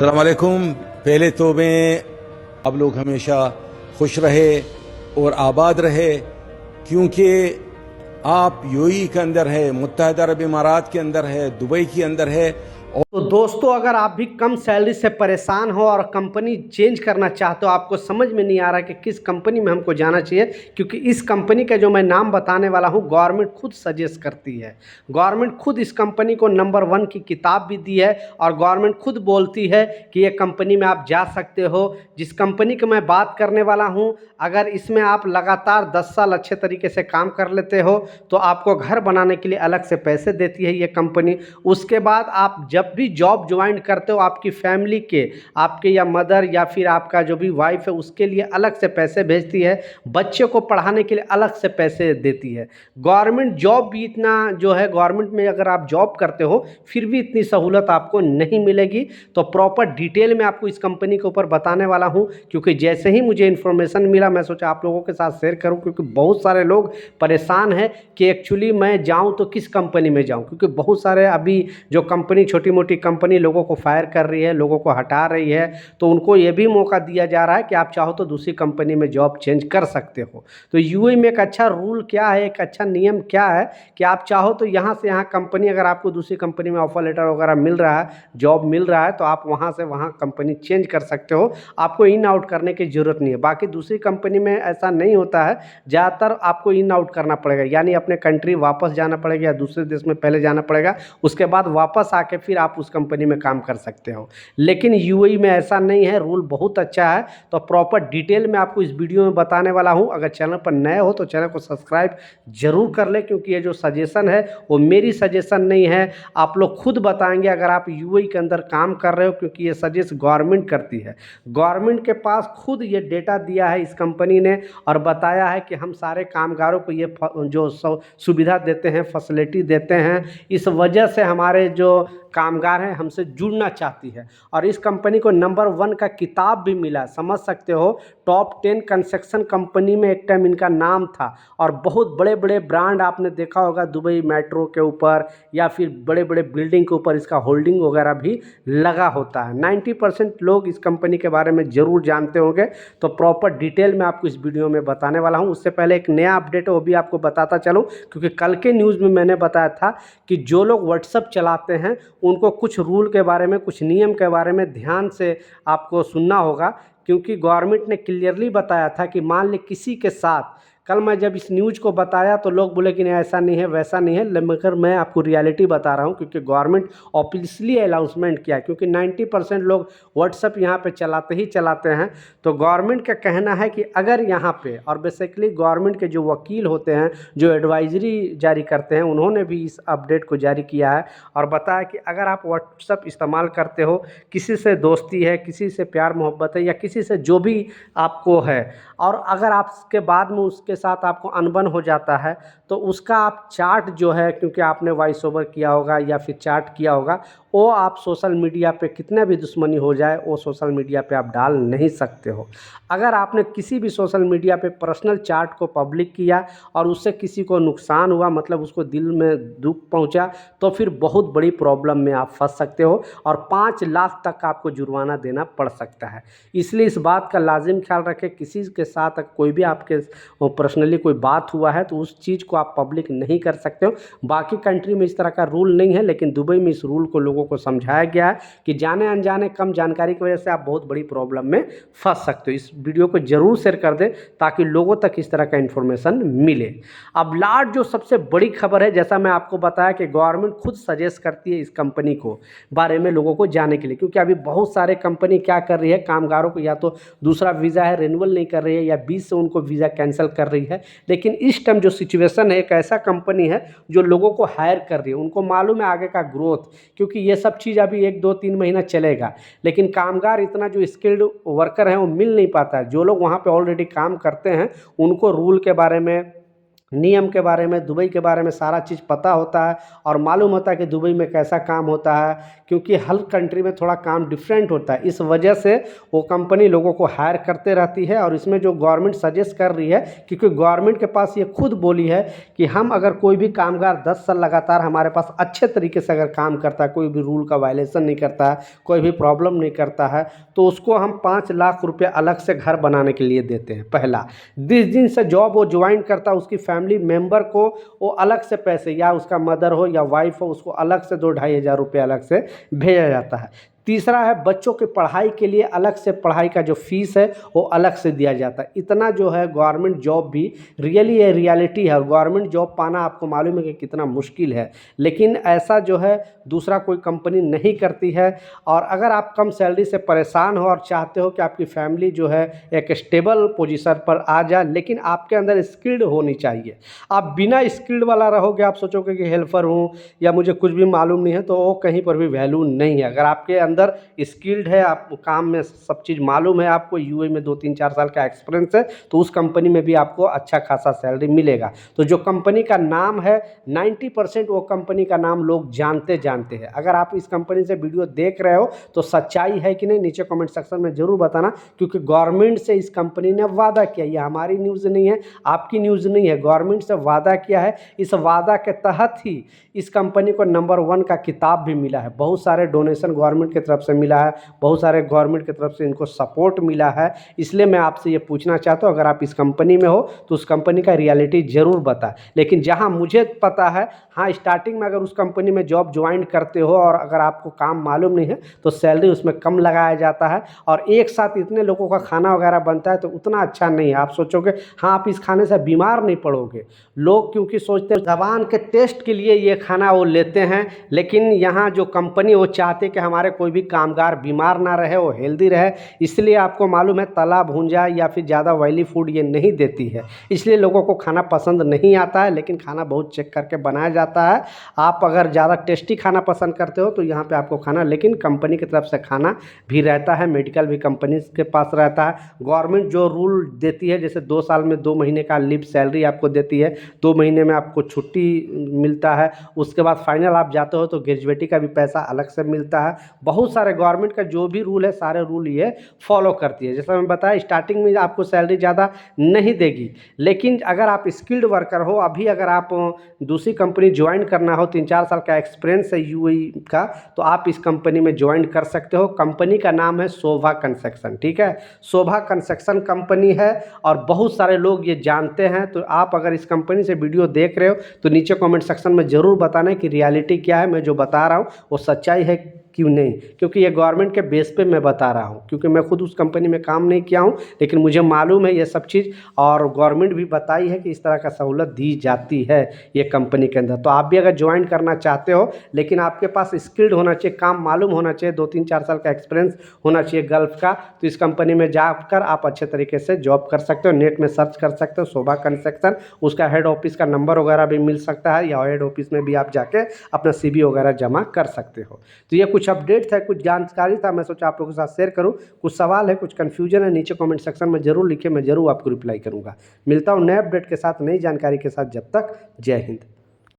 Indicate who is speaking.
Speaker 1: अस्सलाम वालेकुम। पहले तो मैं आप लोग हमेशा खुश रहे और आबाद रहे, क्योंकि आप यूएई के अंदर है, मुत्तहदा अरब इमारात के अंदर है, दुबई के अंदर है।
Speaker 2: तो दोस्तों, अगर आप भी कम सैलरी से परेशान हो और कंपनी चेंज करना चाहते हो, आपको समझ में नहीं आ रहा कि किस कंपनी में हमको जाना चाहिए, क्योंकि इस कंपनी का जो मैं नाम बताने वाला हूं गवर्नमेंट खुद सजेस्ट करती है। गवर्नमेंट खुद इस कंपनी को नंबर 1 की किताब भी दी है और गवर्नमेंट खुद बोलती है कि ये कंपनी में आप जा सकते हो। जिस कंपनी की मैं बात करने वाला हूँ, अगर इसमें आप लगातार 10 साल अच्छे तरीके से काम कर लेते हो तो आपको घर बनाने के लिए अलग से पैसे देती है ये कंपनी। उसके बाद आप जब भी जॉब ज्वाइन करते हो, आपकी फैमिली के, आपके या मदर या फिर आपका जो भी वाइफ है उसके लिए अलग से पैसे भेजती है, बच्चे को पढ़ाने के लिए अलग से पैसे देती है। गवर्नमेंट जॉब भी इतना जो है, गवर्नमेंट में अगर आप जॉब करते हो फिर भी इतनी सहूलत आपको नहीं मिलेगी। तो प्रॉपर डिटेल में आपको इस कंपनी के ऊपर बताने वाला हूँ, क्योंकि जैसे ही मुझे इन्फॉर्मेशन मिला मैं सोचा आप लोगों के साथ शेयर करूँ, क्योंकि बहुत सारे लोग परेशान हैं कि एक्चुअली मैं जाऊँ तो किस कंपनी में जाऊँ, क्योंकि बहुत सारे अभी जो कंपनी, छोटी मोटी कंपनी लोगों को फायर कर रही है, लोगों को हटा रही है, तो उनको ये भी मौका दिया जा रहा है कि आप चाहो तो दूसरी कंपनी में जॉब चेंज कर सकते हो। तो यूएई में एक अच्छा रूल क्या है, एक अच्छा नियम क्या है कि आप चाहो तो यहाँ से यहाँ कंपनी, अगर आपको दूसरी कंपनी में ऑफर लेटर वगैरह मिल रहा है, जॉब मिल रहा है, तो आप वहाँ से वहाँ कंपनी चेंज कर सकते हो। आपको इन आउट करने की ज़रूरत नहीं है। बाकी दूसरी कंपनी में ऐसा नहीं होता है, ज़्यादातर आपको इन आउट करना पड़ेगा, यानी अपने कंट्री वापस जाना पड़ेगा या दूसरे देश में पहले जाना पड़ेगा, उसके बाद वापस आके फिर आप उस कंपनी में काम कर सकते हो। लेकिन यूएई में ऐसा नहीं है, रूल बहुत अच्छा है। तो प्रॉपर डिटेल में आपको इस वीडियो में बताने वाला हूं। अगर चैनल पर नए हो तो चैनल को सब्सक्राइब जरूर कर ले, क्योंकि ये जो सजेशन है वो मेरी सजेशन नहीं है, आप लोग खुद बताएंगे अगर आप यूएई के अंदर काम कर रहे हो, क्योंकि ये सजेस्ट गवर्नमेंट करती है। गवर्नमेंट के पास खुद ये डेटा दिया है इस कंपनी ने और बताया है कि हम सारे कामगारों को ये जो सुविधा देते हैं, फैसिलिटी देते हैं, इस वजह से हमारे जो कामगार हैं हमसे जुड़ना चाहती है। और इस कंपनी को नंबर 1 का किताब भी मिला, समझ सकते हो। टॉप 10 कंस्ट्रक्शन कंपनी में एक टाइम इनका नाम था और बहुत बड़े बड़े ब्रांड आपने देखा होगा, दुबई मेट्रो के ऊपर या फिर बड़े बड़े बिल्डिंग के ऊपर इसका होल्डिंग वगैरह भी लगा होता है। 90% लोग इस कंपनी के बारे में ज़रूर जानते होंगे। तो प्रॉपर डिटेल में आपको इस वीडियो में बताने वाला हूँ। उससे पहले एक नया अपडेट है वो भी आपको बताता चलूँ, क्योंकि कल के न्यूज़ में मैंने बताया था कि जो लोग व्हाट्सएप चलाते हैं उनको कुछ रूल के बारे में, कुछ नियम के बारे में ध्यान से आपको सुनना होगा, क्योंकि गवर्नमेंट ने क्लियरली बताया था कि मान ले किसी के साथ, कल मैं जब इस न्यूज़ को बताया तो लोग बोले कि नहीं ऐसा नहीं है, वैसा नहीं है, मगर मैं आपको रियलिटी बता रहा हूं, क्योंकि गवर्नमेंट ऑफिशियली अनाउंसमेंट किया, क्योंकि 90% लोग व्हाट्सएप यहाँ पे चलाते ही चलाते हैं। तो गवर्नमेंट का कहना है कि अगर यहाँ पे, और बेसिकली गवर्नमेंट के जो वकील होते हैं जो एडवाइजरी जारी करते हैं, उन्होंने भी इस अपडेट को जारी किया है और बताया कि अगर आप व्हाट्सएप इस्तेमाल करते हो, किसी से दोस्ती है, किसी से प्यार मोहब्बत है या किसी से जो भी आपको है, और अगर आपके बाद में उसके साथ आपको अनबन हो जाता है, तो उसका आप चार्ट जो है, क्योंकि आपने वॉइस ओवर किया होगा या फिर चार्ट किया होगा, वो आप सोशल मीडिया पे कितना भी दुश्मनी हो जाए वो सोशल मीडिया पे आप डाल नहीं सकते हो। अगर आपने किसी भी सोशल मीडिया पे पर्सनल चार्ट को पब्लिक किया और उससे किसी को नुकसान हुआ, मतलब उसको दिल में दुख पहुंचा, तो फिर बहुत बड़ी प्रॉब्लम में आप फंस सकते हो और 5 लाख तक आपको जुर्माना देना पड़ सकता है। इसलिए इस बात का लाजिम ख्याल रखें, किसी के साथ कोई भी आपके पर्सनली कोई बात हुआ है तो उस चीज़ को आप पब्लिक नहीं कर सकते हो। बाकी कंट्री में इस तरह का रूल नहीं है, लेकिन दुबई में इस रूल को लोगों को समझाया गया है कि जाने अनजाने कम जानकारी की वजह से आप बहुत बड़ी प्रॉब्लम में फंस सकते हो। इस वीडियो को जरूर शेयर कर दें ताकि लोगों तक इस तरह का इन्फॉर्मेशन मिले। अब लास्ट जो सबसे बड़ी खबर है, जैसा मैं आपको बताया कि गवर्नमेंट खुद सजेस्ट करती है इस कंपनी को बारे में लोगों को जाने के लिए, क्योंकि अभी बहुत सारे कंपनी क्या कर रही है, कामगारों को या तो दूसरा वीज़ा है रिन्यूअल नहीं कर रही है या बीच से उनको वीज़ा कैंसिल कर रही है। लेकिन इस टाइम जो सिचुएशन है, एक ऐसा कंपनी है जो लोगों को हायर कर रही है, उनको मालूम है आगे का ग्रोथ, क्योंकि ये सब चीज़ अभी 1-2-3 महीना चलेगा, लेकिन कामगार इतना जो स्किल्ड वर्कर हैं वो मिल नहीं पाता है। जो लोग वहाँ पे ऑलरेडी काम करते हैं उनको रूल के बारे में, नियम के बारे में, दुबई के बारे में सारा चीज़ पता होता है और मालूम होता है कि दुबई में कैसा काम होता है, क्योंकि हर कंट्री में थोड़ा काम डिफरेंट होता है। इस वजह से वो कंपनी लोगों को हायर करते रहती है। और इसमें जो गवर्नमेंट सजेस्ट कर रही है, क्योंकि गवर्नमेंट के पास ये खुद बोली है कि हम अगर कोई भी कामगार 10 साल लगातार हमारे पास अच्छे तरीके से अगर काम करता है, कोई भी रूल का वायलेशन नहीं करता है, कोई भी प्रॉब्लम नहीं करता है, तो उसको हम 5 लाख रुपये अलग से घर बनाने के लिए देते हैं। पहला, जिस दिन से जॉब वो ज्वाइन करता है उसकी फैमिली मेंबर को वो अलग से पैसे, या उसका मदर हो या वाइफ हो, उसको अलग से 2-2.5 हज़ार रुपये अलग से भेजा जाता है। तीसरा है, बच्चों की पढ़ाई के लिए अलग से पढ़ाई का जो फीस है वो अलग से दिया जाता है। इतना जो है गवर्नमेंट जॉब भी रियली ये रियलिटी है। और गवर्नमेंट जॉब पाना आपको मालूम है कि कितना मुश्किल है, लेकिन ऐसा जो है दूसरा कोई कंपनी नहीं करती है। और अगर आप कम सैलरी से परेशान हो और चाहते हो कि आपकी फैमिली जो है एक स्टेबल पोजीशन पर आ जाए, लेकिन आपके अंदर स्किल्ड होनी चाहिए। आप बिना स्किल्ड वाला रहोगे, आप सोचोगे कि हेल्पर हूँ या मुझे कुछ भी मालूम नहीं है, तो वो कहीं पर भी वैल्यू नहीं है। अगर आपके अंदर स्किल्ड है, आप काम में सब चीज़ मालूम है, आपको यूएई में 2-3-4 साल का एक्सपीरियंस है, तो उस कंपनी में भी आपको अच्छा खासा सैलरी मिलेगा। तो जो कंपनी का नाम है 90% वो कंपनी का नाम लोग जानते हैं। अगर आप इस कंपनी से वीडियो देख रहे हो तो सच्चाई है कि नहीं, नीचे कमेंट सेक्शन में ज़रूर बताना, क्योंकि गवर्नमेंट से इस कंपनी ने वादा किया। ये हमारी न्यूज़ नहीं है, आपकी न्यूज़ नहीं है, गवर्नमेंट से वादा किया है। इस वादा के तहत ही इस कंपनी को नंबर 1 का खिताब भी मिला है। बहुत सारे डोनेशन गवर्नमेंट की तरफ से मिला है, बहुत सारे गवर्नमेंट की तरफ से इनको सपोर्ट मिला है। इसलिए मैं आपसे ये पूछना चाहता हूँ, अगर आप इस कंपनी में हो तो उस कंपनी का रियलिटी ज़रूर बताएं। लेकिन जहाँ मुझे पता है, हाँ, स्टार्टिंग में अगर उस कंपनी में जॉब ज्वाइन करते हो और अगर आपको काम मालूम नहीं है तो सैलरी उसमें कम लगाया जाता है, और एक साथ इतने लोगों का खाना वगैरह बनता है तो उतना अच्छा नहीं है। आप सोचोगे हाँ आप इस खाने से बीमार नहीं पड़ोगे। लोग क्योंकि सोचते हैं ज़बान के टेस्ट के लिए ये खाना वो लेते हैं, लेकिन यहाँ जो कंपनी वो चाहते कि हमारे कोई भी कामगार बीमार ना रहे, वो हेल्दी रहे, इसलिए आपको मालूम है तला भूंजा या फिर ज़्यादा ऑयली फूड ये नहीं देती है। इसलिए लोगों को खाना पसंद नहीं आता है, लेकिन खाना बहुत चेक करके बनाया जाता है। आप अगर ज़्यादा टेस्टी खाना पसंद करते हो तो यहाँ पे आपको खाना, लेकिन कंपनी की तरफ से खाना भी रहता है, मेडिकल भी कंपनी के पास रहता है। गवर्नमेंट जो रूल देती है, जैसे 2 साल में 2 महीने का लीव सैलरी आपको देती है, 2 महीने में आपको छुट्टी मिलता है। उसके बाद फाइनल आप जाते हो तो ग्रेजुएटी का भी पैसा अलग से मिलता है। बहुत सारे गवर्नमेंट का जो भी रूल है, सारे रूल ये फॉलो करती है। जैसा मैं बताया, स्टार्टिंग में आपको सैलरी ज़्यादा नहीं देगी, लेकिन अगर आप स्किल्ड वर्कर हो, अभी अगर आप दूसरी कंपनी ज्वाइन करना हो, 3-4 साल का एक्सपीरियंस है यूएई का, तो आप इस कंपनी में ज्वाइन कर सकते हो। कंपनी का नाम है शोभा कंस्ट्रक्शन, ठीक है, शोभा कंस्ट्रक्शन कंपनी है और बहुत सारे लोग ये जानते हैं। तो आप अगर इस कंपनी से वीडियो देख रहे हो तो नीचे कमेंट सेक्शन में ज़रूर बताना कि रियलिटी क्या है, मैं जो बता रहा हूँ वो सच्चाई है क्यों नहीं, क्योंकि ये गवर्नमेंट के बेस पे मैं बता रहा हूँ, क्योंकि मैं खुद उस कंपनी में काम नहीं किया हूँ, लेकिन मुझे मालूम है ये सब चीज़, और गवर्नमेंट भी बताई है कि इस तरह का सहूलत दी जाती है ये कंपनी के अंदर। तो आप भी अगर ज्वाइन करना चाहते हो, लेकिन आपके पास स्किल्ड होना चाहिए, काम मालूम होना चाहिए, 2-3-4 साल का एक्सपीरियंस होना चाहिए गल्फ का, तो इस कंपनी में जाकर आप अच्छे तरीके से जॉब कर सकते हो। नेट में सर्च कर सकते हो शोभा कंस्ट्रक्शन, उसका हेड ऑफिस का नंबर वगैरह भी मिल सकता है, या हेड ऑफिस में भी आप जाके अपना CV वगैरह जमा कर सकते हो। तो ये कुछ अपडेट था, कुछ जानकारी था, मैं सोचा आप लोगों के साथ शेयर करूं। कुछ सवाल है, कुछ कन्फ्यूजन है, नीचे कमेंट सेक्शन में जरूर लिखिए, मैं जरूर आपको रिप्लाई करूंगा। मिलता हूं नए अपडेट के साथ, नई जानकारी के साथ, जब तक जय हिंद।